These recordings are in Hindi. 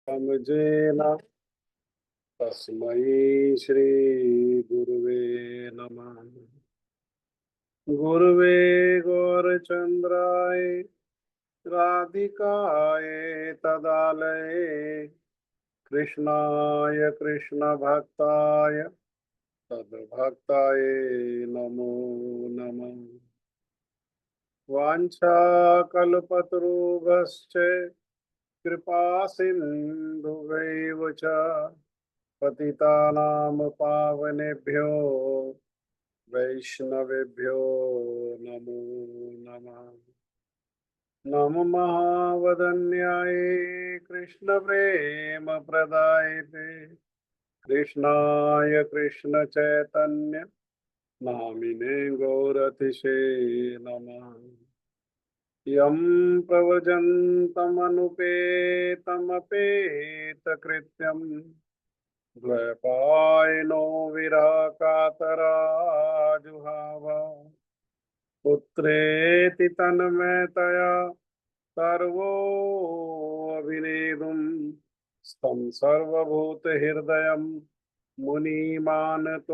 समझेन तस्मै श्री गुरुवे नमः। गुरुवे गौरचंद्राय राधिकाय तदालये कृष्णाय कृष्णभक्ताय तद्भक्ताय नमो नमः। वाञ्छाकल्पतरुभ्यश्च कृपा सिन्धुभैव च पतितानां पावनेभ्यो वैष्णवेभ्यो नमो नमः। नमो महावदन्याय कृष्णप्रेमप्रदायते कृष्णाय कृष्णचैतन्य नामिने गौरतिसे नमः। यं प्रव्रजन्तमनुपेतमपेतकृत्यं द्वैपायनो विरहकातराजुहाव पुत्रेति तन्मयतया सर्वो अभिनेदुं स्तं सर्वभूतहृदयं मुनिमानतोऽस्मि।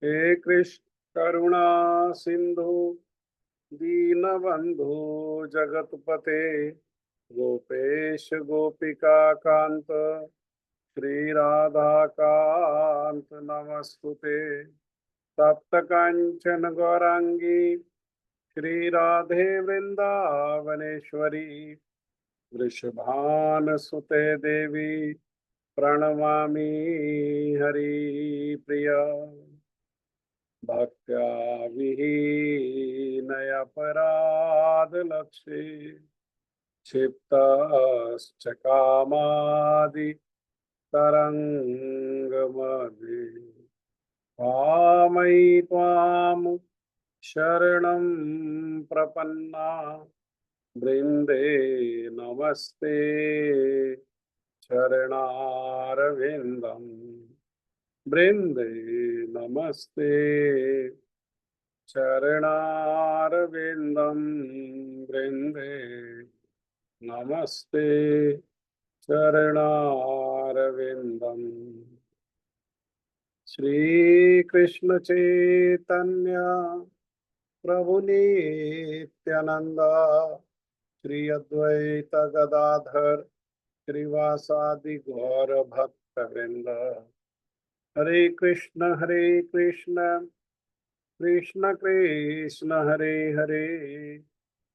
हे कृष्ण करुणा सिंधु दीनबंधु जगतपते गोपेश गोपिका कांत श्री राधा कांत नमस्तुते। तप्त कांचन गौरांगी श्री राधे वृंदावनेश्वरी वृषभानुसुते देवी प्रणमामि हरिप्रिया। भक्त्या विहीनयपराधलक्षे क्षिप्तश्च कामादि तरङ्गमध्ये भामयि त्वां शरणं प्रपन्ना वृन्दे नमस्ते चरणारविन्दम् वृन्दे नमस्ते चरणारविन्दं वृन्दे नमस्ते चरणारविन्दम्। श्रीकृष्ण चैतन्य प्रभु नित्यानंद श्री अद्वैत गदाधर श्रीवासादि गौर भक्तवृंद। हरे कृष्ण कृष्ण कृष्ण हरे हरे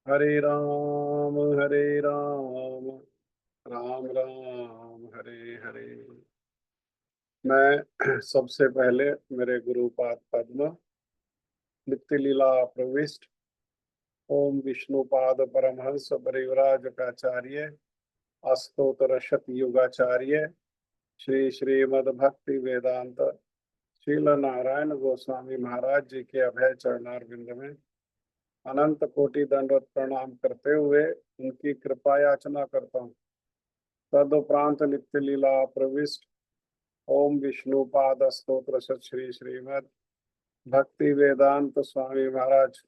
हरे राम राम राम हरे हरे। मैं सबसे पहले मेरे गुरुपाद पद्म नित्य लीला प्रविष्ट ओम विष्णुपाद परमहंस परिव्राज काचार्य अस्तोतर शत युगाचार्य श्री श्रीमद् भक्ति वेदांत श्रील नारायण गोस्वामी महाराज जी के अभय चरणारविंद में अनंत कोटि दंडवत प्रणाम करते हुए उनकी कृपा याचना करता हूँ। तदुपरांत नित्य लीला प्रविष्ट ओम विष्णुपाद स्तोत्र श्री श्रीमद् भक्ति वेदांत स्वामी महाराज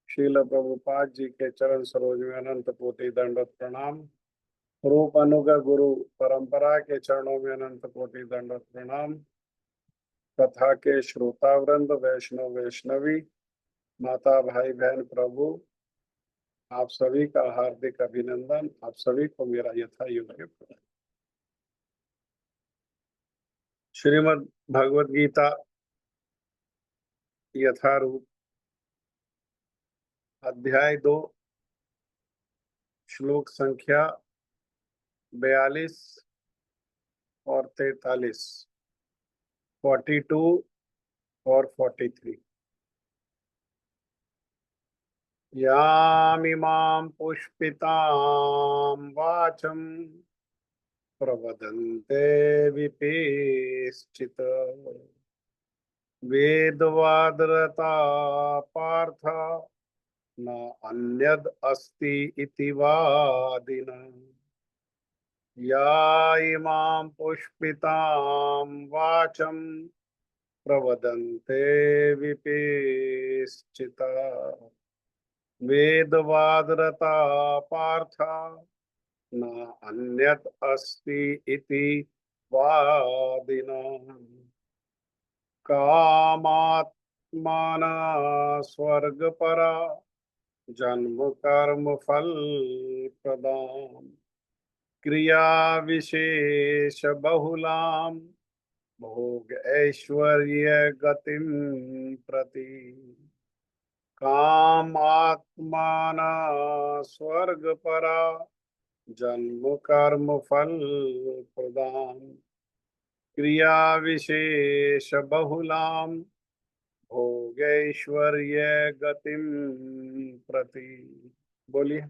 शील प्रभुपाद जी के चरण सरोज में अनंत कोटि दंडवत प्रणाम। रूप अनुग गुरु परंपरा के चरणों में अनंत कोटि दंडवत प्रणाम। कथा के श्रोतावृंद वैष्णव वैष्णवी माता भाई बहन प्रभु आप सभी का हार्दिक अभिनंदन। आप सभी को मेरा यथा योग्य प्रणाम। श्रीमद् भगवद गीता यथारूप अध्याय 2 श्लोक संख्या 42 और 43 42 और 43। यामिमां पुष्पितां वाचं प्रवदन्ते विपेश्चित् वेदवादरता पार्थ न अन्यद् अस्ति इति वादिनः। या इमां पुष्पितां वाचं प्रवदन्ते विपेश्चिता वेदवादरता पार्थ न अन्यत् अस्ति इति वादिनः कामात्मना स्वर्गपरा जन्म कर्म फल प्रदान क्रिया विशेष बहुलाम भोग ऐश्वर्य गतिम प्रति कामात्मना स्वर्गपरा जन्म कर्म फल प्रदान क्रिया विशेष बहुलाम भोगैश्वर्य गतिम प्रति। बोलिए।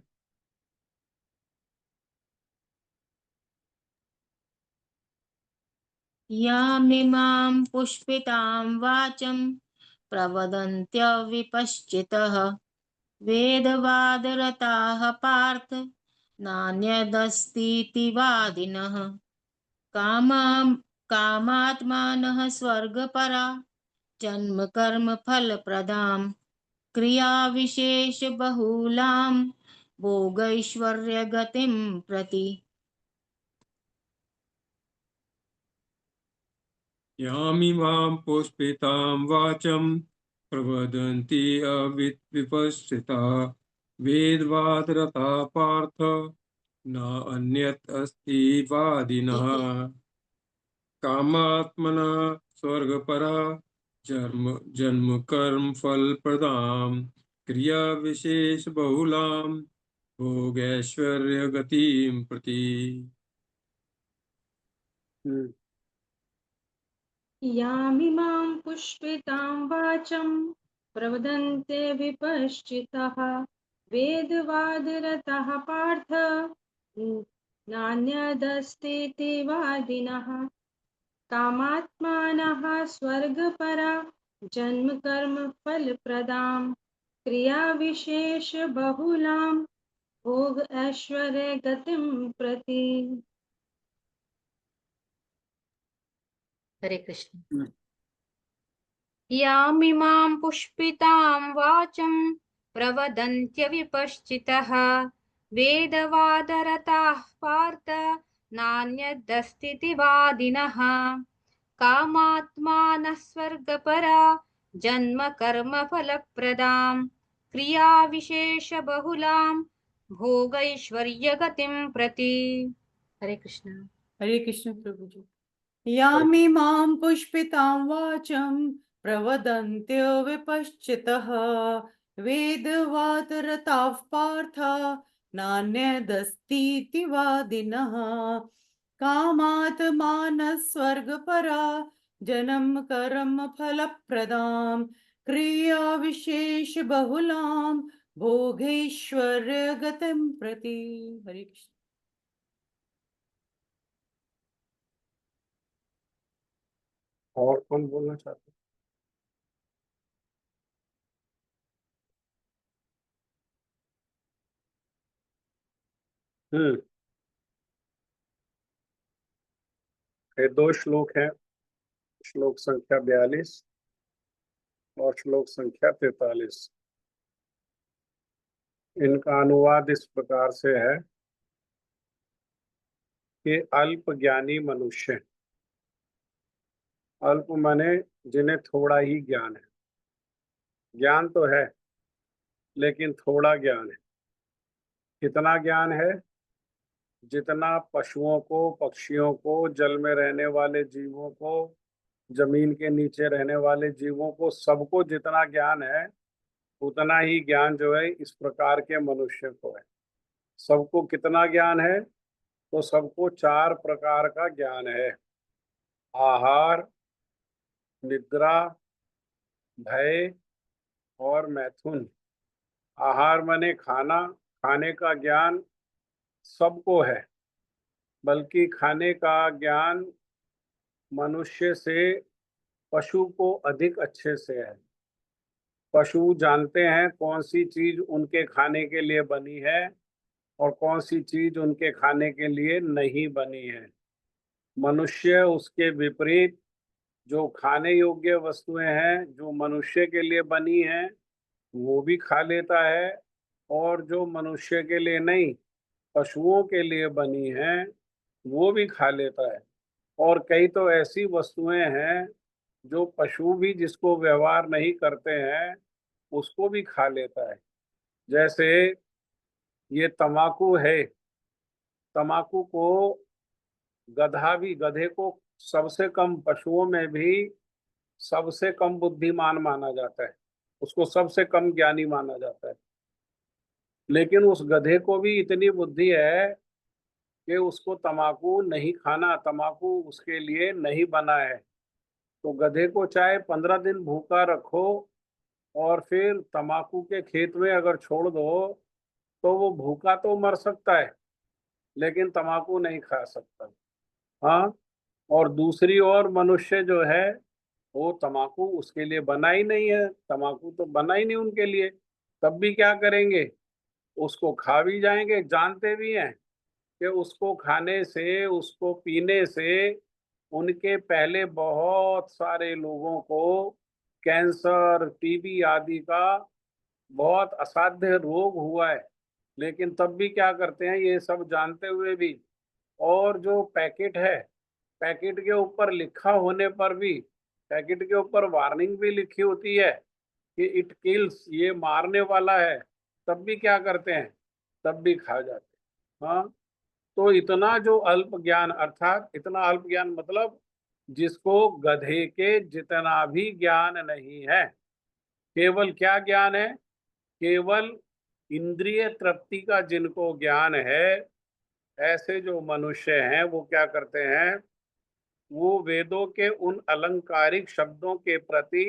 यामिमां पुष्पितां वाचं प्रवदन्त्यविपश्चितः वेदवादरताः पार्थ नान्यदस्तीति वादिनः कामात्मानः स्वर्गपरा जन्म कर्म फलप्रदां क्रियाविशेष बहुलां भोगैश्वर्य गतिं प्रति। यामिमां पुष्पितां वाचं प्रवदन्ति अविपश्चिता वेदवादरता पार्थ न अन्यत् अस्ति वादिनः कामात्मना स्वर्गपरा जन्म कर्म फल प्रदां क्रिया विशेष बहुलां भोगैश्वर्य गतिं प्रति। यामिमां पुष्पितां वाचं प्रवदन्ते विपश्चितः वेदवादरतः पार्थ नान्यदस्तीति वादिनः कामात्मानः स्वर्गपरा जन्म कर्म फलप्रदां क्रिया विशेष बहुलां भोग ऐश्वर्य गतिं प्रति। हरे कृष्ण। यामिमां पुष्पितां वाचं प्रवदन्त्यविपश्चितः वेदवादरताः पार्थ नान्यदस्तीति वादिनः कामात्मानः स्वर्गपरा जन्म कर्म फलप्रदां क्रिया विशेष बहुलां भोगैश्वर्य गतिं प्रति। हरे कृष्ण। हरे कृष्ण प्रभु जी। यामिमां पुष्पितां वाचं प्रवदन्त्य विपश्चितः वेदवादरताः पार्थ नान्यदस्तीति वादिनः कामात्मानः स्वर्गपरा जन्म कर्म फलप्रदां क्रिया विशेष बहुलां भोगैश्वर्य गतिं प्रति। हरे कृष्ण। और कौन बोलना चाहते हैं? ये दो श्लोक हैं, श्लोक संख्या 42 और श्लोक संख्या 43। इनका अनुवाद इस प्रकार से है कि अल्प ज्ञानी मनुष्य, अल्प माने जिन्हें थोड़ा ही ज्ञान है, ज्ञान तो है लेकिन थोड़ा ज्ञान है। कितना ज्ञान है? जितना पशुओं को, पक्षियों को, जल में रहने वाले जीवों को, जमीन के नीचे रहने वाले जीवों को, सबको जितना ज्ञान है उतना ही ज्ञान जो है इस प्रकार के मनुष्य को है। सबको कितना ज्ञान है? तो सबको 4 प्रकार का ज्ञान है। आहार, निद्रा, भय और मैथुन। आहार माने खाना, खाने का ज्ञान सबको है, बल्कि खाने का ज्ञान मनुष्य से पशु को अधिक अच्छे से है। पशु जानते हैं कौन सी चीज उनके खाने के लिए बनी है और कौन सी चीज उनके खाने के लिए नहीं बनी है। मनुष्य उसके विपरीत, जो खाने योग्य वस्तुएं हैं जो मनुष्य के लिए बनी हैं वो भी खा लेता है, और जो मनुष्य के लिए नहीं पशुओं के लिए बनी हैं वो भी खा लेता है। और कई तो ऐसी वस्तुएं हैं जो पशु भी जिसको व्यवहार नहीं करते हैं उसको भी खा लेता है। जैसे ये तम्बाकू है, तम्बाकू को गधा भी, गधे को सबसे कम पशुओं में भी सबसे कम बुद्धिमान माना जाता है, उसको सबसे कम ज्ञानी माना जाता है। लेकिन उस गधे को भी इतनी बुद्धि है कि उसको तम्बाकू नहीं खाना, तम्बाकू उसके लिए नहीं बना है। तो गधे को चाहे 15 दिन भूखा रखो और फिर तम्बाकू के खेत में अगर छोड़ दो तो वो भूखा तो मर सकता है लेकिन तम्बाकू नहीं खा सकता। हाँ, और दूसरी ओर मनुष्य जो है वो तम्बाकू उसके लिए बना ही नहीं है, तम्बाकू तो बना ही नहीं उनके लिए, तब भी क्या करेंगे, उसको खा भी जाएंगे, जानते भी हैं कि उसको खाने से, उसको पीने से उनके पहले बहुत सारे लोगों को कैंसर, टीबी आदि का बहुत असाध्य रोग हुआ है। लेकिन तब भी क्या करते हैं, ये सब जानते हुए भी, और जो पैकेट है, पैकेट के ऊपर लिखा होने पर भी, पैकेट के ऊपर वार्निंग भी लिखी होती है कि इट किल्स, ये मारने वाला है, तब भी क्या करते हैं, तब भी खा जाते हैं। हाँ, तो इतना जो अल्प ज्ञान, अर्थात इतना अल्प ज्ञान मतलब जिसको गधे के जितना भी ज्ञान नहीं है, केवल क्या ज्ञान है, केवल इंद्रिय तृप्ति का जिनको ज्ञान है, ऐसे जो मनुष्य हैं वो क्या करते हैं, वो वेदों के उन अलंकारिक शब्दों के प्रति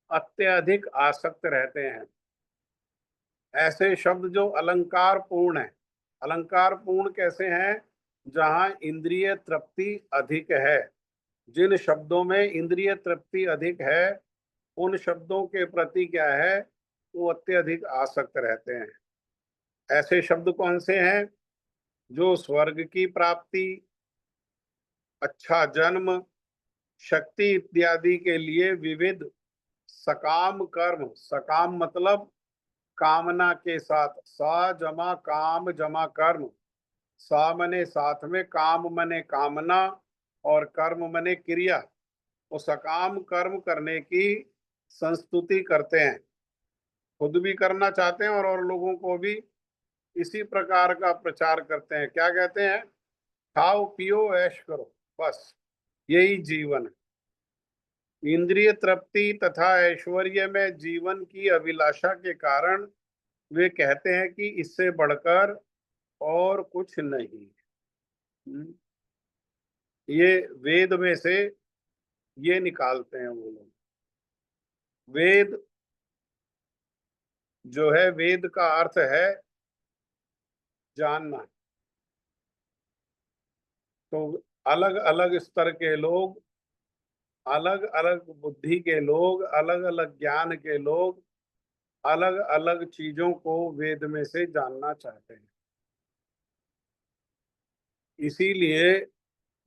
अत्यधिक आसक्त रहते हैं। ऐसे शब्द जो अलंकार पूर्ण है, अलंकार पूर्ण कैसे हैं, जहां इंद्रिय तृप्ति अधिक है, जिन शब्दों में इंद्रिय तृप्ति अधिक है उन शब्दों के प्रति क्या है, वो अत्यधिक आसक्त रहते हैं। ऐसे शब्द कौन से हैं, जो स्वर्ग की प्राप्ति, अच्छा जन्म, शक्ति इत्यादि के लिए विविध सकाम कर्म, सकाम मतलब कामना के साथ, सा जमा काम जमा कर्म, सा मने साथ में, काम मने कामना, और कर्म मने क्रिया। वो सकाम कर्म करने की संस्तुति करते हैं, खुद भी करना चाहते हैं और लोगों को भी इसी प्रकार का प्रचार करते हैं। क्या कहते हैं, खाओ पियो ऐश करो, बस यही जीवन है। इंद्रिय तृप्ति तथा ऐश्वर्य में जीवन की अभिलाषा के कारण वे कहते हैं कि इससे बढ़कर और कुछ नहीं। हम्म, ये वेद में से ये निकालते हैं वो लोग। वेद जो है, वेद का अर्थ है जानना। तो अलग अलग स्तर के लोग, अलग अलग बुद्धि के लोग, अलग अलग ज्ञान के लोग अलग अलग चीजों को वेद में से जानना चाहते हैं। इसीलिए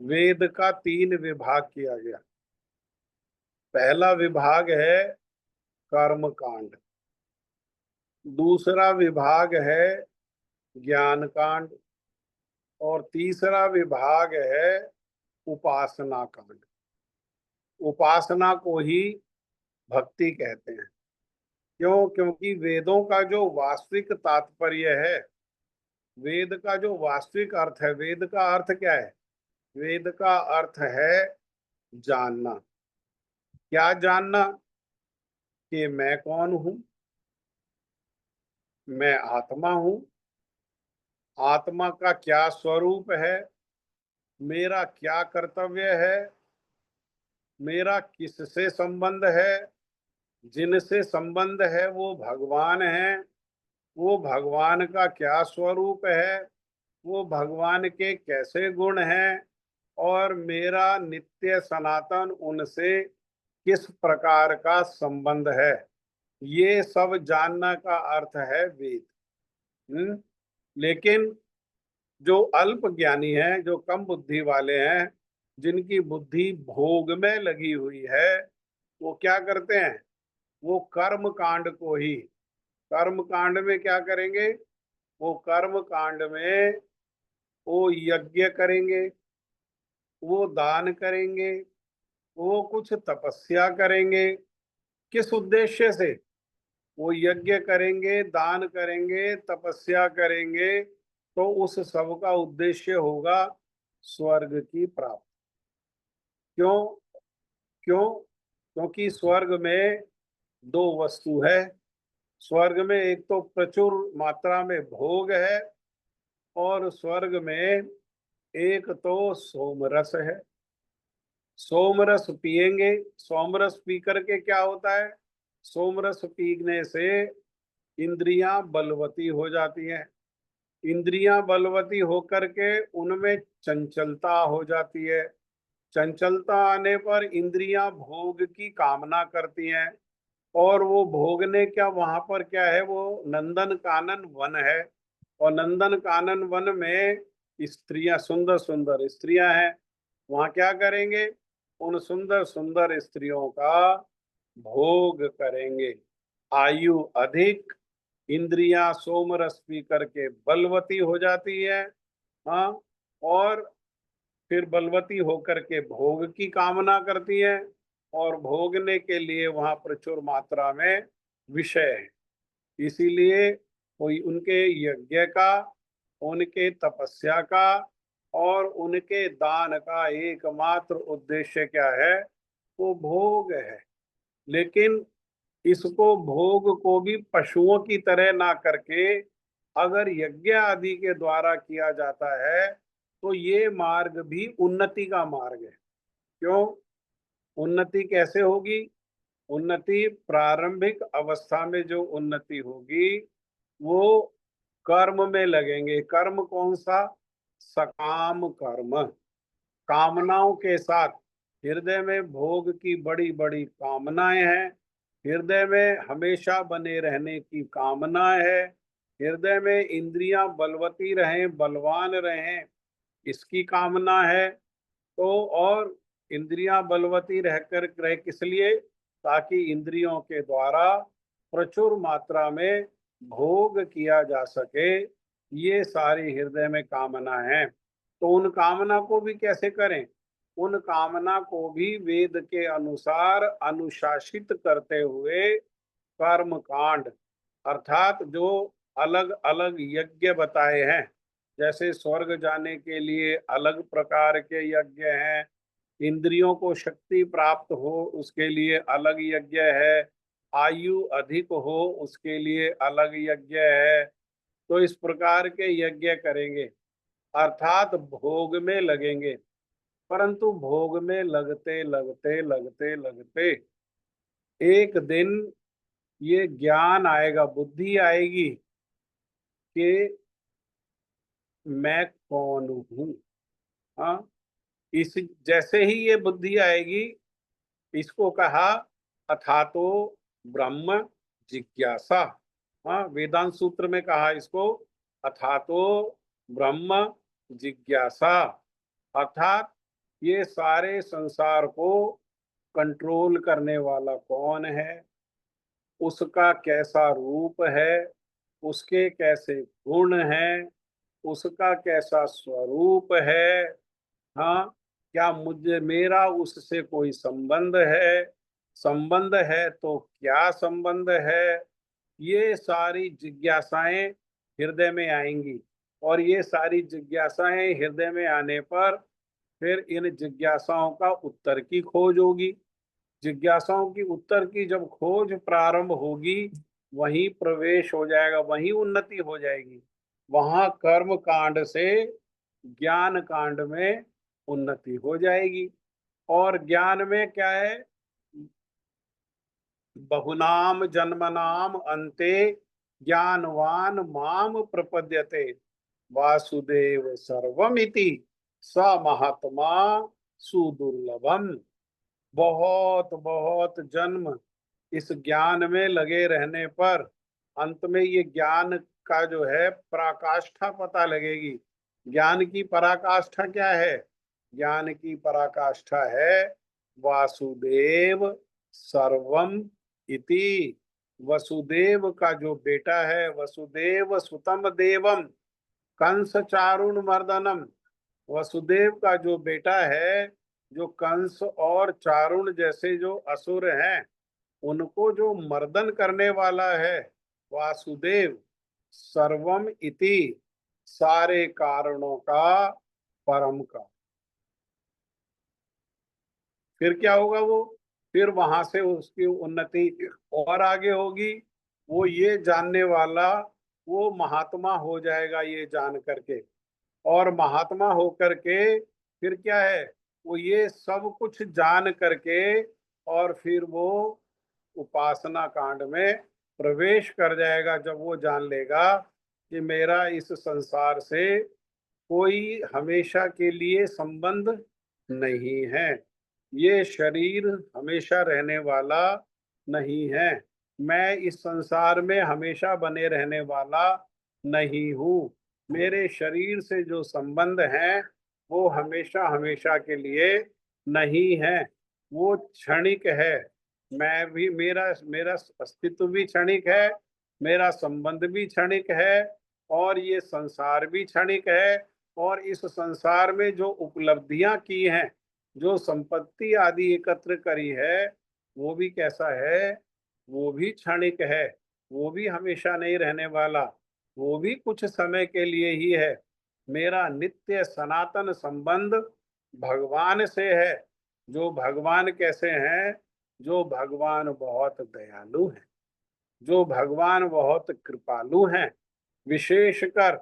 वेद का 3 विभाग किया गया। पहला विभाग है कर्म कांड, दूसरा विभाग है ज्ञान कांड, और तीसरा विभाग है उपासना कांड। उपासना को ही भक्ति कहते हैं। क्यों? क्योंकि वेदों का जो वास्तविक तात्पर्य है, वेद का जो वास्तविक अर्थ है, वेद का अर्थ क्या है, वेद का अर्थ है जानना। क्या जानना, कि मैं कौन हूं, मैं आत्मा हूं, आत्मा का क्या स्वरूप है, मेरा क्या कर्तव्य है, मेरा किससे संबंध है, जिनसे संबंध है वो भगवान है, वो भगवान का क्या स्वरूप है, वो भगवान के कैसे गुण हैं, और मेरा नित्य सनातन उनसे किस प्रकार का संबंध है। ये सब जानना का अर्थ है वेद। लेकिन जो अल्प ज्ञानी हैं, जो कम बुद्धि वाले हैं, जिनकी बुद्धि भोग में लगी हुई है, वो क्या करते हैं, वो कर्म कांड को ही, कर्म कांड में क्या करेंगे, वो कर्म कांड में वो यज्ञ करेंगे, वो दान करेंगे, वो कुछ तपस्या करेंगे। किस उद्देश्य से? वो यज्ञ करेंगे, दान करेंगे, तपस्या करेंगे, तो उस सब का उद्देश्य होगा स्वर्ग की प्राप्ति। क्यों? क्यों? क्योंकि स्वर्ग में दो वस्तु है। स्वर्ग में एक तो प्रचुर मात्रा में भोग है, और स्वर्ग में एक तो सोमरस है। सोमरस पिएंगे। सोमरस पी करके क्या होता है? सोमरस पीने से इंद्रियां बलवती हो जाती हैं। इंद्रियां बलवती होकर के उनमें चंचलता हो जाती है। चंचलता आने पर इंद्रियां भोग की कामना करती हैं, और वो भोगने क्या, वहां पर क्या है, वो नंदन कानन वन है। और नंदन कानन वन में स्त्रियां, सुंदर सुंदर स्त्रियां हैं। वहां क्या करेंगे? उन सुंदर सुंदर स्त्रियों का भोग करेंगे। आयु अधिक, इंद्रियां सोमरस पी करके बलवती हो जाती है। हाँ, और फिर बलवती होकर के भोग की कामना करती है, और भोगने के लिए वहां प्रचुर मात्रा में विषय है। इसीलिए कोई उनके यज्ञ का, उनके तपस्या का और उनके दान का एकमात्र उद्देश्य क्या है? वो भोग है। लेकिन इसको, भोग को भी पशुओं की तरह ना करके अगर यज्ञ आदि के द्वारा किया जाता है, तो ये मार्ग भी उन्नति का मार्ग है। क्यों? उन्नति कैसे होगी? उन्नति प्रारंभिक अवस्था में जो उन्नति होगी वो कर्म में लगेंगे। कर्म कौन सा? सकाम कर्म। कामनाओं के साथ, हृदय में भोग की बड़ी बड़ी कामनाएं हैं, हृदय में हमेशा बने रहने की कामना है, हृदय में इंद्रियां बलवती रहें, बलवान रहें, इसकी कामना है। तो और इंद्रियां बलवती रहकर रहे किस लिए? ताकि इंद्रियों के द्वारा प्रचुर मात्रा में भोग किया जा सके। ये सारी हृदय में कामना है। तो उन कामना को भी कैसे करें? उन कामना को भी वेद के अनुसार अनुशासित करते हुए कर्म कांड, अर्थात जो अलग अलग यज्ञ बताए हैं, जैसे स्वर्ग जाने के लिए अलग प्रकार के यज्ञ हैं, इंद्रियों को शक्ति प्राप्त हो उसके लिए अलग यज्ञ है, आयु अधिक हो उसके लिए अलग यज्ञ है। तो इस प्रकार के यज्ञ करेंगे, अर्थात भोग में लगेंगे। परंतु भोग में लगते लगते लगते लगते एक दिन ये ज्ञान आएगा, बुद्धि आएगी कि मैं कौन हूँ। हाँ, इस जैसे ही ये बुद्धि आएगी, इसको कहा अथातो ब्रह्म जिज्ञासा। हाँ, वेदांत सूत्र में कहा इसको अथातो ब्रह्म जिज्ञासा। अर्थात ये सारे संसार को कंट्रोल करने वाला कौन है, उसका कैसा रूप है, उसके कैसे गुण हैं, उसका कैसा स्वरूप है। हाँ, क्या मुझे, मेरा उससे कोई संबंध है? संबंध है तो क्या संबंध है? ये सारी जिज्ञासाएं हृदय में आएंगी, और ये सारी जिज्ञासाएं हृदय में आने पर फिर इन जिज्ञासाओं का उत्तर की खोज होगी। जिज्ञासाओं की उत्तर की जब खोज प्रारंभ होगी, वहीं प्रवेश हो जाएगा, वहीं उन्नति हो जाएगी। वहां कर्म कांड से ज्ञान कांड में उन्नति हो जाएगी। और ज्ञान में क्या है? बहुनाम जन्मनाम अन्ते ज्ञानवान माम प्रपद्यते वासुदेव सर्वमिति स महात्मा सुदुर्लभम। बहुत बहुत जन्म इस ज्ञान में लगे रहने पर अंत में ये ज्ञान का जो है पराकाष्ठा पता लगेगी। ज्ञान की पराकाष्ठा क्या है? ज्ञान की पराकाष्ठा है वासुदेव सर्वम इति। वसुदेव का जो बेटा है, वसुदेव सुतम देवम, कंस चारुण मर्दनम, वसुदेव का जो बेटा है, जो कंस और चारुण जैसे जो असुर हैं उनको जो मर्दन करने वाला है वासुदेव, सर्वम इति, सारे कारणों का परम का। फिर क्या होगा वो, फिर वहां से उसकी उन्नति और आगे होगी। वो ये जानने वाला वो महात्मा हो जाएगा ये जान करके, और महात्मा होकर के फिर क्या है, वो ये सब कुछ जान करके और फिर वो उपासना कांड में प्रवेश कर जाएगा। जब वो जान लेगा कि मेरा इस संसार से कोई हमेशा के लिए संबंध नहीं है, ये शरीर हमेशा रहने वाला नहीं है, मैं इस संसार में हमेशा बने रहने वाला नहीं हूँ, मेरे शरीर से जो संबंध है वो हमेशा हमेशा के लिए नहीं है, वो क्षणिक है। मैं भी, मेरा मेरा अस्तित्व भी क्षणिक है, मेरा संबंध भी क्षणिक है, और ये संसार भी क्षणिक है। और इस संसार में जो उपलब्धियां की हैं, जो संपत्ति आदि एकत्र करी है, वो भी कैसा है, वो भी क्षणिक है, वो भी हमेशा नहीं रहने वाला, वो भी कुछ समय के लिए ही है। मेरा नित्य सनातन संबंध भगवान से है। जो भगवान कैसे हैं, जो भगवान बहुत दयालु हैं, जो भगवान बहुत कृपालु हैं, विशेषकर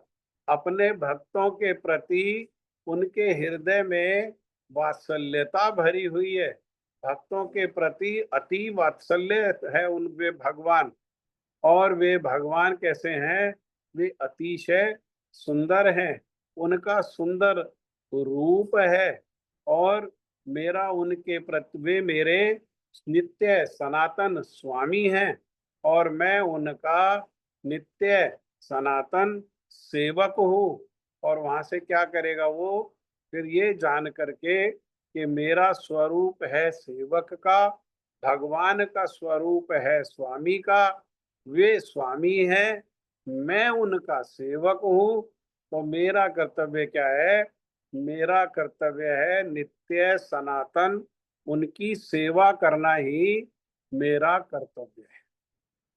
अपने भक्तों के प्रति उनके हृदय में वात्सल्यता भरी हुई है, भक्तों के प्रति अति वात्सल्य है उन वे भगवान। और वे भगवान कैसे हैं, वे अतिशय सुंदर हैं, उनका सुंदर रूप है, और मेरा उनके प्रति, वे मेरे नित्य सनातन स्वामी हैं, और मैं उनका नित्य सनातन सेवक हूँ। और वहां से क्या करेगा वो, फिर ये जान करके कि मेरा स्वरूप है सेवक का, भगवान का स्वरूप है स्वामी का, वे स्वामी हैं, मैं उनका सेवक हूँ, तो मेरा कर्तव्य क्या है, मेरा कर्तव्य है नित्य सनातन उनकी सेवा करना ही मेरा कर्तव्य है।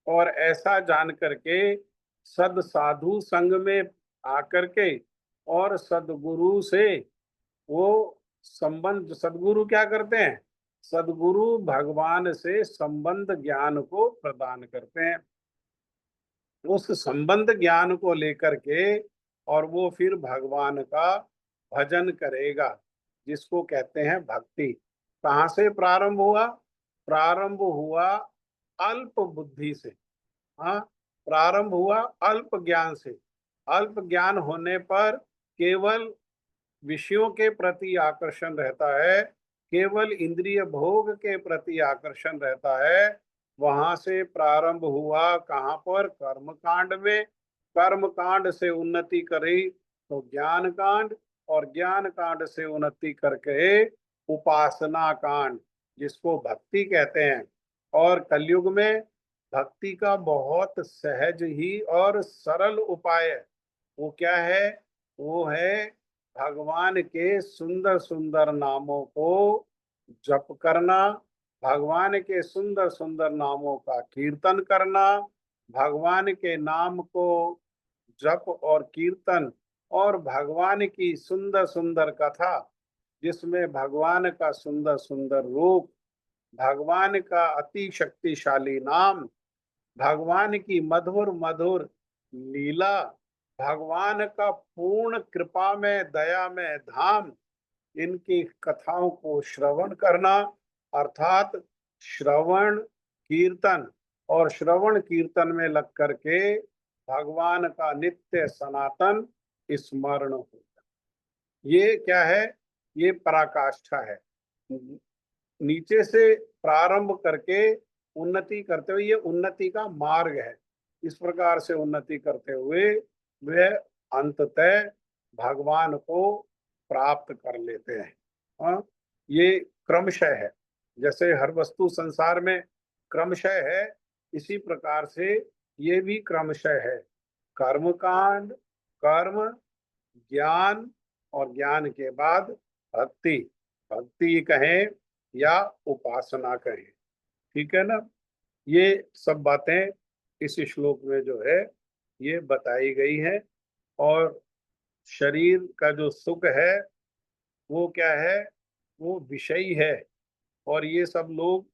और ऐसा जान करके सद साधु संग में आकर के और सदगुरु से वो संबंध, सदगुरु क्या करते हैं, सदगुरु भगवान से संबंध ज्ञान को प्रदान करते हैं। उस संबंध ज्ञान को लेकर के और वो फिर भगवान का भजन करेगा, जिसको कहते हैं भक्ति। कहाँ से प्रारंभ हुआ, प्रारंभ हुआ अल्प बुद्धि से। हाँ, प्रारंभ हुआ अल्प ज्ञान से। अल्प ज्ञान होने पर केवल विषयों के प्रति आकर्षण रहता है, केवल इंद्रिय भोग के प्रति आकर्षण रहता है। वहां से प्रारंभ हुआ कहाँ पर, कर्म कांड में। कर्म कांड से उन्नति करी तो ज्ञान कांड, और ज्ञान कांड से उन्नति करके उपासना कांड, जिसको भक्ति कहते हैं। और कलयुग में भक्ति का बहुत सहज ही और सरल उपाय है। वो क्या है, वो है भगवान के सुंदर सुंदर नामों को जप करना, भगवान के सुंदर सुंदर नामों का कीर्तन करना, भगवान के नाम को जप और कीर्तन, और भगवान की सुंदर सुंदर कथा, जिसमें भगवान का सुंदर सुंदर रूप, भगवान का अति शक्तिशाली नाम, भगवान की मधुर मधुर लीला, भगवान का पूर्ण कृपा में दया में धाम, इनकी कथाओं को श्रवण करना, अर्थात श्रवण कीर्तन, और श्रवण कीर्तन में लग करके भगवान का नित्य सनातन स्मरण होता। ये क्या है, ये पराकाष्ठा है। नीचे से प्रारंभ करके उन्नति करते हुए, ये उन्नति का मार्ग है। इस प्रकार से उन्नति करते हुए वे अंततः भगवान को प्राप्त कर लेते हैं। हाँ, ये क्रमशः है। जैसे हर वस्तु संसार में क्रमशः है, इसी प्रकार से ये भी क्रमशः है। कर्म कांड, कर्म, ज्ञान और ज्ञान के बाद भक्ति, भक्ति कहें या उपासना कहें, ठीक है ना। ये सब बातें इस श्लोक में जो है ये बताई गई है। और शरीर का जो सुख है वो क्या है, वो विषयी है। और ये सब लोग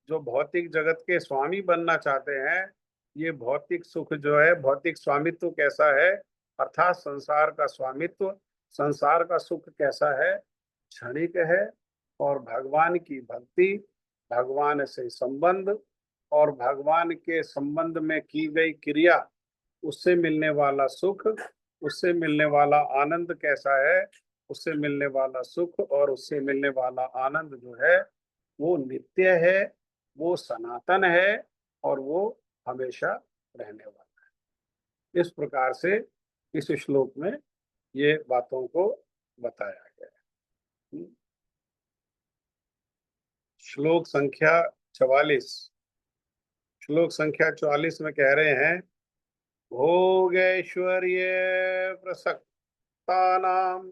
जो भौतिक जगत के स्वामी बनना चाहते हैं, ये भौतिक सुख जो है, भौतिक स्वामित्व कैसा है, अर्थात संसार का स्वामित्व, संसार का सुख कैसा है, क्षणिक है। और भगवान की भक्ति, भगवान से संबंध और भगवान के संबंध में की गई क्रिया, उससे मिलने वाला सुख, उससे मिलने वाला आनंद कैसा है, उससे मिलने वाला सुख और उससे मिलने वाला आनंद जो है वो नित्य है, वो सनातन है और वो हमेशा रहने वाला है। इस प्रकार से इस श्लोक में ये बातों को बताया गया है। श्लोक संख्या 44, श्लोक संख्या 44 में कह रहे हैं, भोगैश्वर्य प्रसक्तानां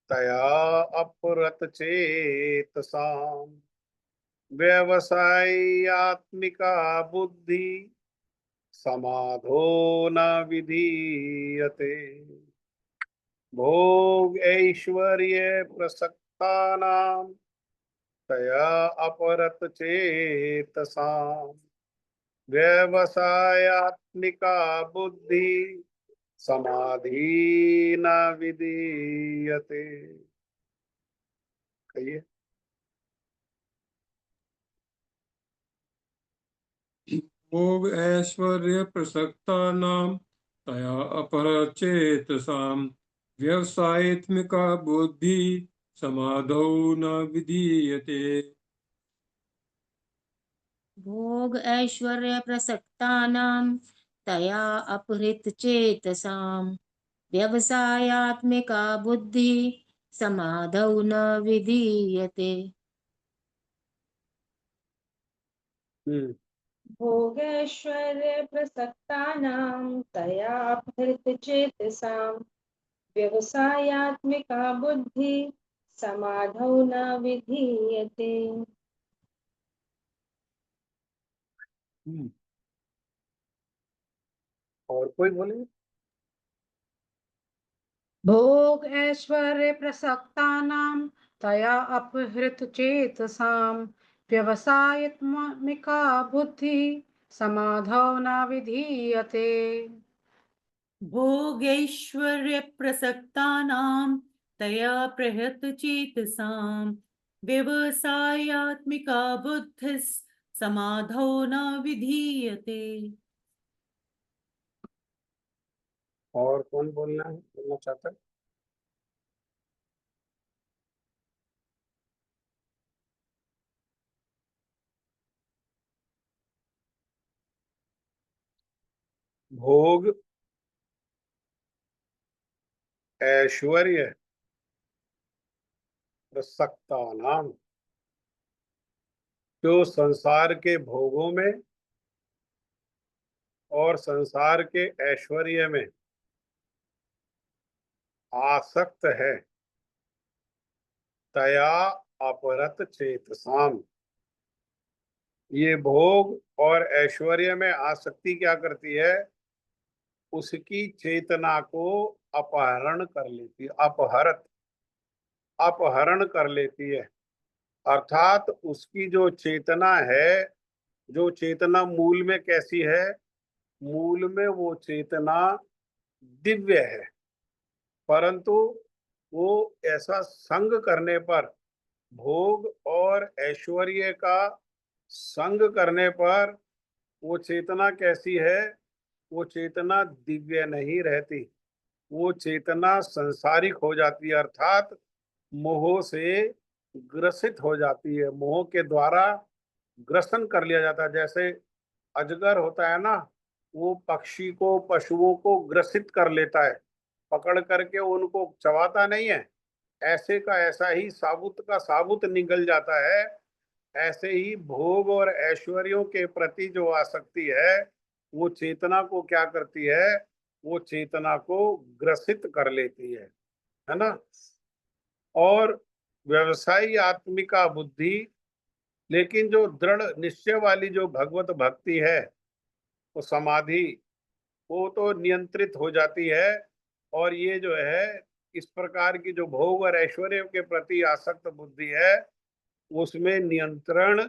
तया अपरत चेतसां व्यवसायित्मिका बुद्धि समाधो न विधीयते। भोग ऐश्वर्य प्रसक्तानां तया अपरत चेतसां व्यवसायित्मिका बुद्धि समाधि न विधीयते। कहिए। भोग ऐश्वर्य प्रसक्तानां तया अपरचेतसां व्यवसायित्मिका बुद्धि समाधौ न विधीयते। भोग ऐश्वर्य प्रसक्तानां तया अपहृत चेतसां व्यवसायात्मिका बुद्धि समाधौ न विधीयते। भोगैश्वर्य प्रसक्तानां तया अपहृतचेतसां व्यवसायात्मिका बुद्धि समाधौ न विधीयते। और कोई बोले। भोग ऐश्वर्य प्रसक्तानां तया अपहृतचेतसां व्यवसायित्मिका बुद्धि समाधौ न विधीयते। भोगैश्वर्य प्रसक्तानां तया प्रहृतचेतसां व्यवसायात्मिका बुद्धिः समाधौ न विधीयते। और कौन बोलना चाहता है। भोग ऐश्वर्य प्रसक्तानां, जो संसार के भोगों में और संसार के ऐश्वर्य में आसक्त है, तया अपरत चेतसाम, ये भोग और ऐश्वर्य में आसक्ति क्या करती है, उसकी चेतना को अपहरण कर लेती है, अपहरण कर लेती है। अर्थात उसकी जो चेतना है, जो चेतना मूल में कैसी है, मूल में वो चेतना दिव्य है, परंतु वो ऐसा संग करने पर, भोग और ऐश्वर्य का संग करने पर वो चेतना कैसी है, वो चेतना दिव्य नहीं रहती, वो चेतना संसारिक हो जाती है, अर्थात मोह से ग्रसित हो जाती है, मोह के द्वारा ग्रसन कर लिया जाता है। जैसे अजगर होता है ना, वो पक्षी को, पशुओं को ग्रसित कर लेता है, पकड़ करके उनको चबाता नहीं है, ऐसे का ऐसा ही साबुत का साबुत निगल जाता है। ऐसे ही भोग और ऐश्वर्यों के प्रति जो आसक्ति है, वो चेतना को क्या करती है, वो चेतना को ग्रसित कर लेती है ना। और व्यवसायी आत्मिका बुद्धि, लेकिन जो दृढ़ निश्चय वाली जो भगवत भक्ति है, वो समाधि, वो तो नियंत्रित हो जाती है। और ये जो है इस प्रकार की जो भोग और ऐश्वर्य के प्रति आसक्त बुद्धि है, उसमें नियंत्रण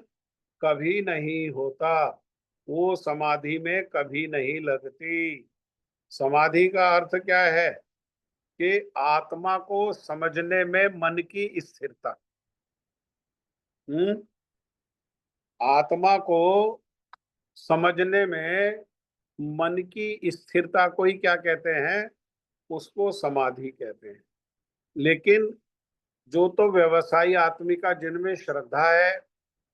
कभी नहीं होता, वो समाधि में कभी नहीं लगती। समाधि का अर्थ क्या है कि आत्मा को समझने में मन की स्थिरता। आत्मा को समझने में मन की स्थिरता को ही क्या कहते हैं, उसको समाधि कहते हैं। लेकिन जो तो व्यवसायी आत्मिका, जिनमें श्रद्धा है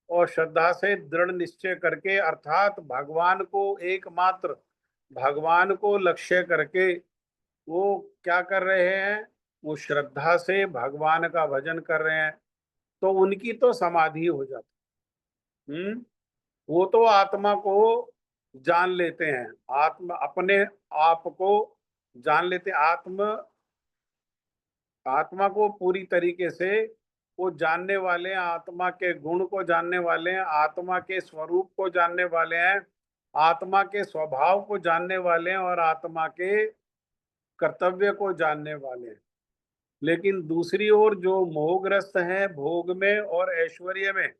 और श्रद्धा से दृढ़ निश्चय करके, अर्थात भगवान को एकमात्र भगवान को लक्ष्य करके वो क्या कर रहे हैं, वो श्रद्धा से भगवान का भजन कर रहे हैं, तो उनकी तो समाधि हो जाती। वो तो आत्मा को जान लेते हैं, आत्मा अपने आप को जान लेते हैं, आत्मा को पूरी तरीके से वो जानने वाले हैं, आत्मा के गुण को जानने वाले हैं, आत्मा के स्वरूप को जानने वाले हैं, आत्मा के स्वभाव को जानने वाले हैं और आत्मा के कर्तव्य को जानने वाले हैं। लेकिन दूसरी ओर जो मोहग्रस्त हैं भोग में और ऐश्वर्य में,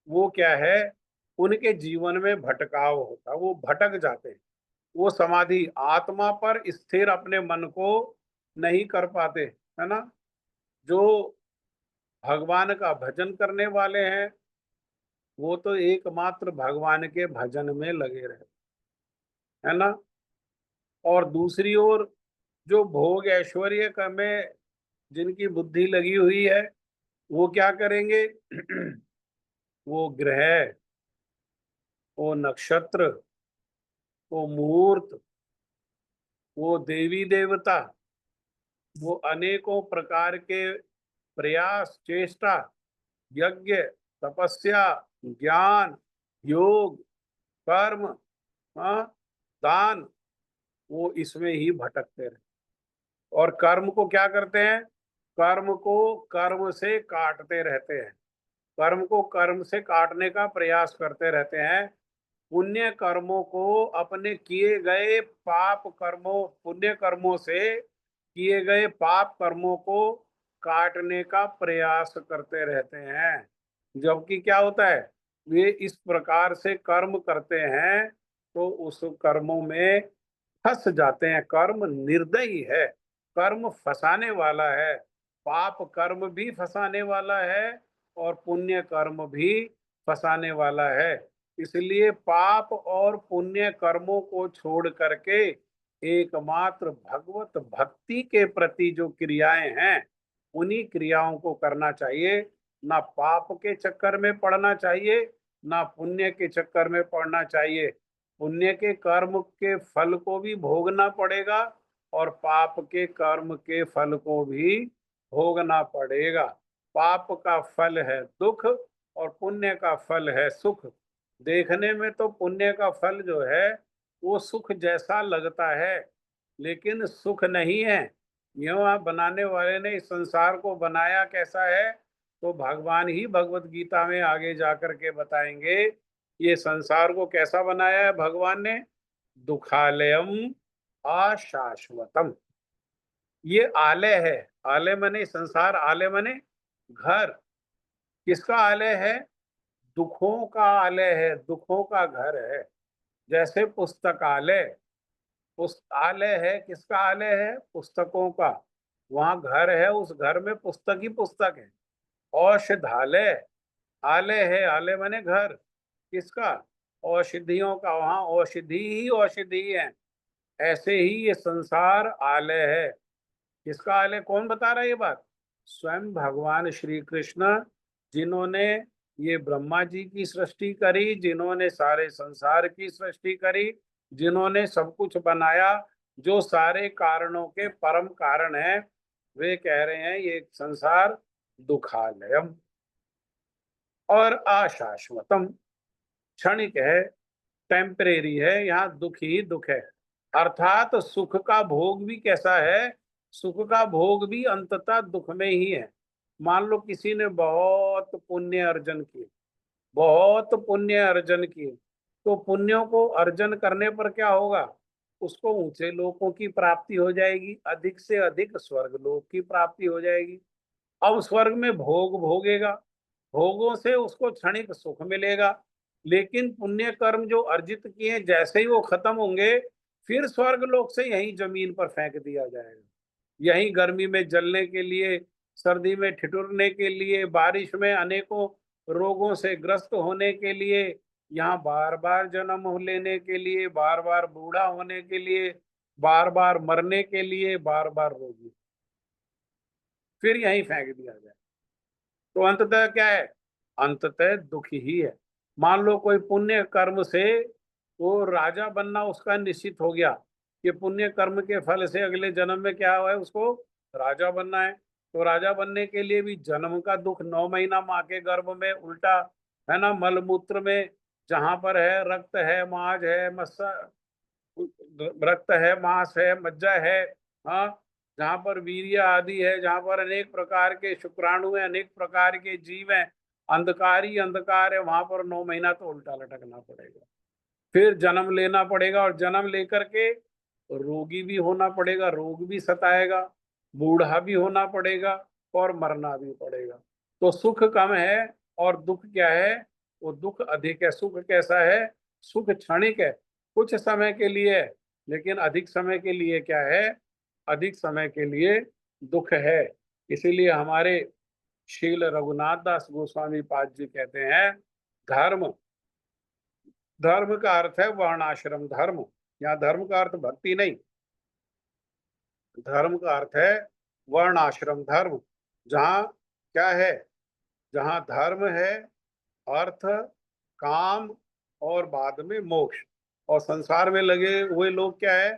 वो क्या है, उनके जीवन में भटकाव होता, वो भटक जाते हैं, वो समाधि आत्मा पर स्थिर अपने मन को नहीं कर पाते, है ना। जो भगवान का भजन करने वाले हैं, वो तो एकमात्र भगवान के भजन में लगे रहते, है ना। और दूसरी ओर जो भोग ऐश्वर्य का में जिनकी बुद्धि लगी हुई है, वो क्या करेंगे वो ग्रह, वो नक्षत्र, वो मुहूर्त, वो देवी देवता, वो अनेकों प्रकार के प्रयास, चेष्टा, यज्ञ, तपस्या, ज्ञान, योग, कर्म, हाँ, दान, वो इसमें ही भटकते रहे। और कर्म को क्या करते हैं, कर्म को कर्म से काटते रहते हैं, कर्म को कर्म से काटने का प्रयास करते रहते हैं। पुण्य कर्मों को अपने किए गए पाप कर्मों, पुण्य कर्मों से किए गए पाप कर्मों को काटने का प्रयास करते रहते हैं। जबकि क्या होता है, वे इस प्रकार से कर्म करते हैं तो उस कर्मों में फंस जाते हैं। कर्म निर्दयी है, कर्म फंसाने वाला है, पाप कर्म भी फंसाने वाला है और पुण्य कर्म भी फंसाने वाला है। इसलिए पाप और पुण्य कर्मों को छोड़ करके एकमात्र भगवत भक्ति के प्रति जो क्रियाएं हैं, उन्हीं क्रियाओं को करना चाहिए। ना पाप के चक्कर में पड़ना चाहिए, ना पुण्य के चक्कर में पड़ना चाहिए। पुण्य के कर्म के फल को भी भोगना पड़ेगा और पाप के कर्म के फल को भी भोगना पड़ेगा। पाप का फल है दुख और पुण्य का फल है सुख। देखने में तो पुण्य का फल जो है वो सुख जैसा लगता है, लेकिन सुख नहीं है। यहाँ बनाने वाले ने इस संसार को बनाया कैसा है, तो भगवान ही भगवत गीता में आगे जाकर के बताएंगे ये संसार को कैसा बनाया है भगवान ने, दुखालयम अशाश्वतम। ये आलय है, आलय मने संसार, आलय मने घर। किसका आलय है, दुखों का आलय है, दुखों का घर है। जैसे पुस्तकालय, पुस्तकालय है, किसका आलय है, पुस्तकों का, वहां घर है, उस घर में पुस्तक ही पुस्तक है। औषधालय, आलय है, आलय माने घर, किसका, औषधियों का, वहां औषधि ही औषधि है। ऐसे ही ये संसार आलय है। किसका आलय, कौन बता रहा है ये बात, स्वयं भगवान श्री कृष्ण, जिन्होंने ये ब्रह्मा जी की सृष्टि करी, जिन्होंने सारे संसार की सृष्टि करी, जिन्होंने सब कुछ बनाया, जो सारे कारणों के परम कारण है, वे कह रहे हैं ये संसार दुखालयम और अशाश्वतम, क्षणिक है, टेम्परेरी है, यहाँ दुख ही दुख है। अर्थात सुख का भोग भी कैसा है, सुख का भोग भी अंततः दुख में ही है। मान लो किसी ने बहुत पुण्य अर्जन किए, बहुत पुण्य अर्जन किए, तो पुण्यों को अर्जन करने पर क्या होगा, उसको ऊंचे लोकों की प्राप्ति हो जाएगी, अधिक से अधिक स्वर्ग लोक की प्राप्ति हो जाएगी। अब स्वर्ग में भोग भोगेगा, भोगों से उसको क्षणिक सुख मिलेगा, लेकिन पुण्य कर्म जो अर्जित किए जैसे ही वो खत्म होंगे, फिर स्वर्ग लोक से यहीं जमीन पर फेंक दिया जाएगा। यहीं गर्मी में जलने के लिए, सर्दी में ठिठुरने के लिए, बारिश में अनेकों रोगों से ग्रस्त होने के लिए, यहाँ बार बार जन्म लेने के लिए, बार बार बूढ़ा होने के लिए, बार बार मरने के लिए, बार बार रोगी, फिर यहीं फेंक दिया जाए। तो अंततः क्या है, अंततः दुख ही है। मान लो कोई पुण्य कर्म से वो राजा बनना उसका निश्चित हो गया, कि पुण्य कर्म के फल से अगले जन्म में क्या हुआ है, उसको राजा बनना है। तो राजा बनने के लिए भी जन्म का दुख, 9 महीना माँ के गर्भ में उल्टा, है ना, मलमूत्र में जहां पर है रक्त है, मांस है, मस्सा रक्त है, मांस है, मज्जा है, हाँ, जहां पर वीर्य आदि है, जहां पर अनेक प्रकार के शुक्राणु है, अनेक प्रकार के जीव हैं, अंधकार ही अंधकार है, वहां पर 9 महीना तो उल्टा लटकना पड़ेगा। फिर जन्म लेना पड़ेगा, और जन्म लेकर के रोगी भी होना पड़ेगा, रोग भी सताएगा, बूढ़ा भी होना पड़ेगा, और मरना भी पड़ेगा। तो सुख कम है और दुख क्या है, वो दुख अधिक है। सुख कैसा है, सुख क्षणिक है, कुछ समय के लिए है, लेकिन अधिक समय के लिए क्या है, अधिक समय के लिए दुख है। इसीलिए हमारे शील रघुनाथ दास गोस्वामी पाद जी कहते हैं, धर्म, धर्म का अर्थ है वर्णाश्रम धर्म। यहाँ धर्म का अर्थ भक्ति नहीं, धर्म का अर्थ है वर्णाश्रम धर्म। जहाँ क्या है, जहाँ धर्म है, अर्थ, काम और बाद में मोक्ष। और संसार में लगे हुए लोग क्या है,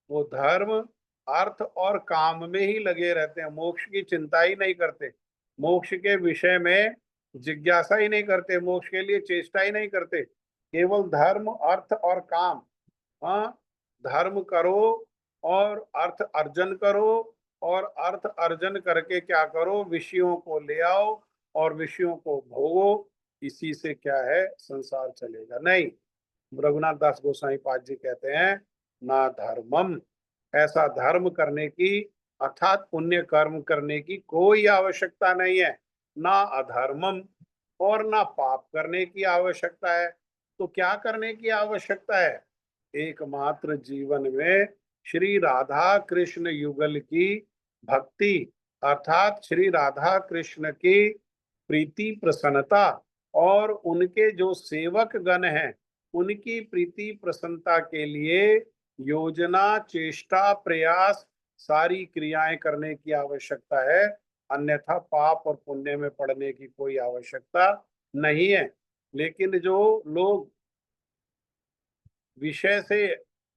वो धर्म, अर्थ और काम में ही लगे रहते हैं, मोक्ष की चिंता ही नहीं करते, मोक्ष के विषय में जिज्ञासा ही नहीं करते, मोक्ष के लिए चेष्टा ही नहीं करते, केवल धर्म, अर्थ और काम। हाँ, धर्म करो और अर्थ अर्जन करो, और अर्थ अर्जन करके क्या करो, विषयों को ले आओ और विषयों को भोगो, इसी से क्या है, संसार चलेगा नहीं। रघुनाथ दास गोसाई पाद जी कहते हैं, ना धर्मम, ऐसा धर्म करने की, अर्थात पुण्य कर्म करने की कोई आवश्यकता नहीं है, ना अधर्मम, और ना पाप करने की आवश्यकता है। तो क्या करने की आवश्यकता है, एकमात्र जीवन में श्री राधा कृष्ण युगल की भक्ति, अर्थात श्री राधा कृष्ण की प्रीति प्रसन्नता, और उनके जो सेवक गण हैं उनकी प्रीति प्रसन्नता के लिए योजना, चेष्टा, प्रयास, सारी क्रियाएं करने की आवश्यकता है, अन्यथा पाप और पुण्य में पड़ने की कोई आवश्यकता नहीं है। लेकिन जो लोग विषय से,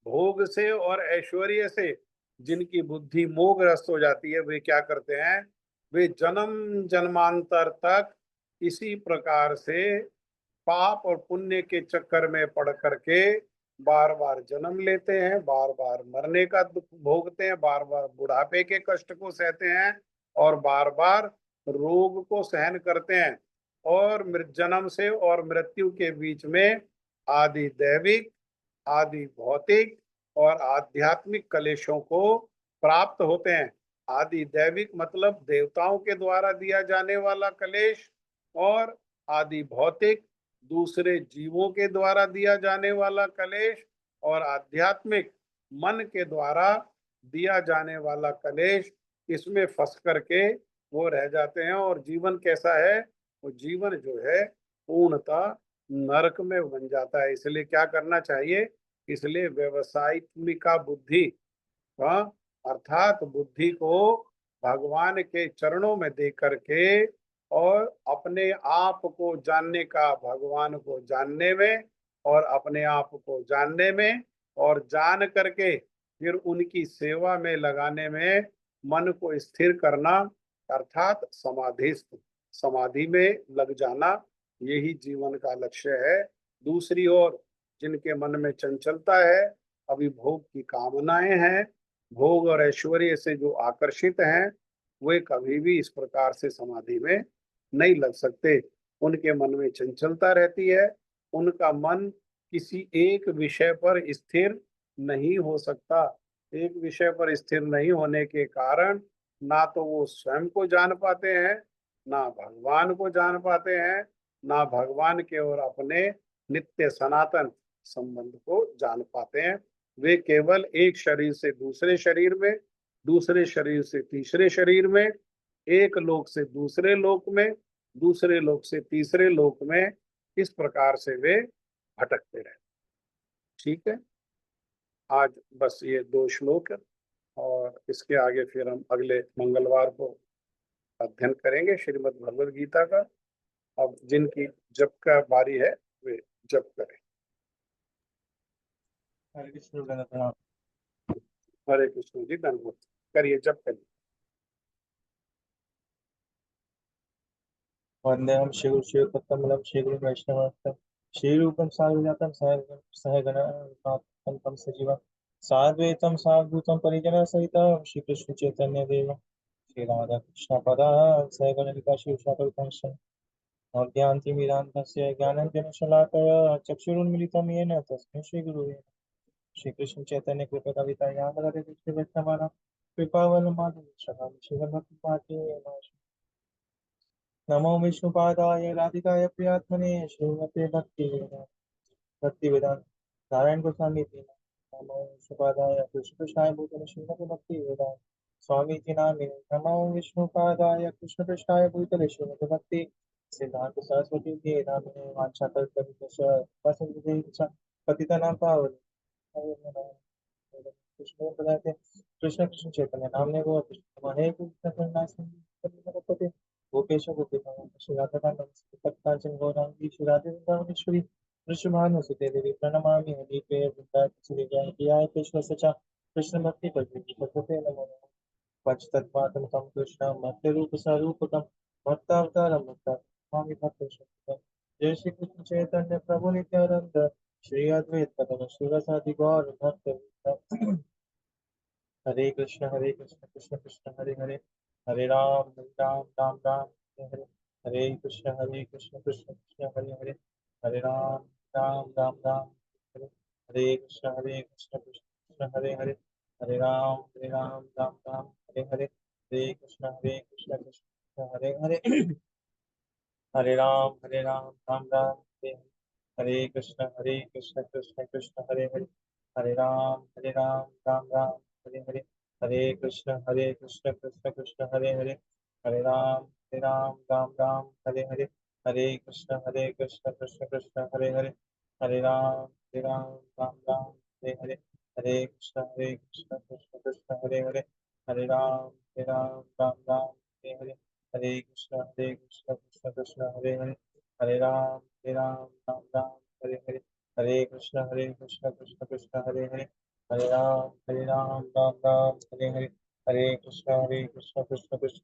भोग से और ऐश्वर्य से जिनकी बुद्धि मोहग्रस्त हो जाती है, वे क्या करते हैं, वे जन्म जन्मांतर तक इसी प्रकार से पाप और पुण्य के चक्कर में पड़ करके बार बार जन्म लेते हैं, बार बार मरने का दुख भोगते हैं, बार बार बुढ़ापे के कष्ट को सहते हैं, और बार बार रोग को सहन करते हैं, और जन्म से और मृत्यु के बीच में आदि दैविक, आदि भौतिक और आध्यात्मिक कलेशों को प्राप्त होते हैं। आदि दैविक मतलब देवताओं के द्वारा दिया जाने वाला कलेश, और आदि भौतिक दूसरे जीवों के द्वारा दिया जाने वाला कलेश, और आध्यात्मिक मन के द्वारा दिया जाने वाला कलेश। इसमें फंस करके वो रह जाते हैं, और जीवन कैसा है, वो जीवन जो है पूर्णतः नरक में बन जाता है। इसलिए क्या करना चाहिए, इसलिए व्यवसायित्मिका बुद्धि, हाँ, अर्थात बुद्धि को भगवान के चरणों में दे करके, और अपने आप को जानने का, भगवान को जानने में और अपने आप को जानने में, और जान करके फिर उनकी सेवा में लगाने में मन को स्थिर करना, अर्थात समाधिस्थ, समाधि में लग जाना, यही जीवन का लक्ष्य है। दूसरी ओर जिनके मन में चंचलता है, अभी भोग की कामनाएं हैं, भोग और ऐश्वर्य से जो आकर्षित हैं, वे कभी भी इस प्रकार से समाधि में नहीं लग सकते। उनके मन में चंचलता रहती है, उनका मन किसी एक विषय पर स्थिर नहीं हो सकता। एक विषय पर स्थिर नहीं होने के कारण ना तो वो स्वयं को जान पाते हैं, ना भगवान को जान पाते हैं, ना भगवान के और अपने नित्य सनातन संबंध को जान पाते हैं। वे केवल एक शरीर से दूसरे शरीर में, दूसरे शरीर से तीसरे शरीर में, एक लोक से दूसरे लोक में, दूसरे लोक से तीसरे लोक में, इस प्रकार से वे भटकते रहे। ठीक है, आज बस ये 2 श्लोक है और इसके आगे फिर हम अगले मंगलवार को अध्ययन करेंगे श्रीमद् भगवद गीता का। अब जिनकी जप का बारी है वे जप करें। हरे कृष्ण प्रणाम। हरे कृष्ण जी, धन्यवाद। करिए, जप करिए। वंदेहम श्री शिवतत्तमलम श्री गुरु वैष्णवम श्री रूपम साग्रजातम सहगणम तम सजीवा साद्वैतम सावधूतम परिजन सहितम श्री कृष्ण चैतन्य देव श्री राधा कृष्ण पदा सहगण विकास शिव शाकल्पंशन और ज्ञानति मीरांतस्य ज्ञानंजन शलाकया चक्षुरुन्मिलितं येन तस्मै श्री गुरुवे श्री कृष्ण चैतन्य कृपा कविता यामराज कृष्ण वैष्णवानां कृपावलंबन शरणं शिवभक्ति पाटे नमो विष्णुपादाय राधिकाय प्रियात्मने श्रीमते भक्तिवेदांत नारायण गोस्वामी जी नमो विष्णुपादाय कृष्णकृष्णाय भूतले श्रीमते भक्तिवेदांत स्वामी जी नामे नमो विष्णुपादाय कृष्णकृष्णाय भूतले श्रीमते भक्ति सिद्धांत सरस्वती जी नामे वांछा पतितानां पावन कृष्ण पदार्थे कृष्ण कृष्ण चैतन्य नामने वो हरे कृष्ण करुणासिंधु गोपेश गोपिकां श्री राधा कांचन गौरांगी श्री राधे वृंदावनेश्वरी वृषभानुसुते देवी प्रणमामि हरिप्रिय वृंदावनेश्वरी जय प्रियाय कृष्ण सचा कृष्ण भक्ति प्रभुते नमो नमः पश्चात्पादं तं कृष्ण मध्य रूप स्वरूपकं भक्तावतारं भक्तामि भक्तशक्तिं जय श्री कृष्ण चैतन्य प्रभु नित्यानंद श्री अद्वैत गदाधर श्रीवासादि गौर भक्त हरे कृष्ण कृष्ण कृष्ण हरे हरे हरे राम राम राम राम हरे हरे हरे कृष्ण कृष्ण कृष्ण हरे हरे हरे राम राम राम राम हरे हरे कृष्ण कृष्ण कृष्ण हरे हरे हरे राम राम राम हरे हरे हरे कृष्ण कृष्ण हरे हरे हरे राम राम राम हरे हरे कृष्ण कृष्ण कृष्ण हरे हरे हरे राम राम राम हरे हरे हरे कृष्ण कृष्ण कृष्ण हरे हरे हरे राम राम राम हरे हरे हरे कृष्ण कृष्ण कृष्ण हरे हरे हरे राम राम राम हरे हरे हरे कृष्ण कृष्ण कृष्ण हरे हरे हरे राम राम राम हरे हरे हरे कृष्ण कृष्ण कृष्ण हरे हरे हरे राम राम राम हरे हरे हरे कृष्ण कृष्ण कृष्ण हरे हरे हरे राम राम राम हरे हरे हरे कृष्ण कृष्ण कृष्ण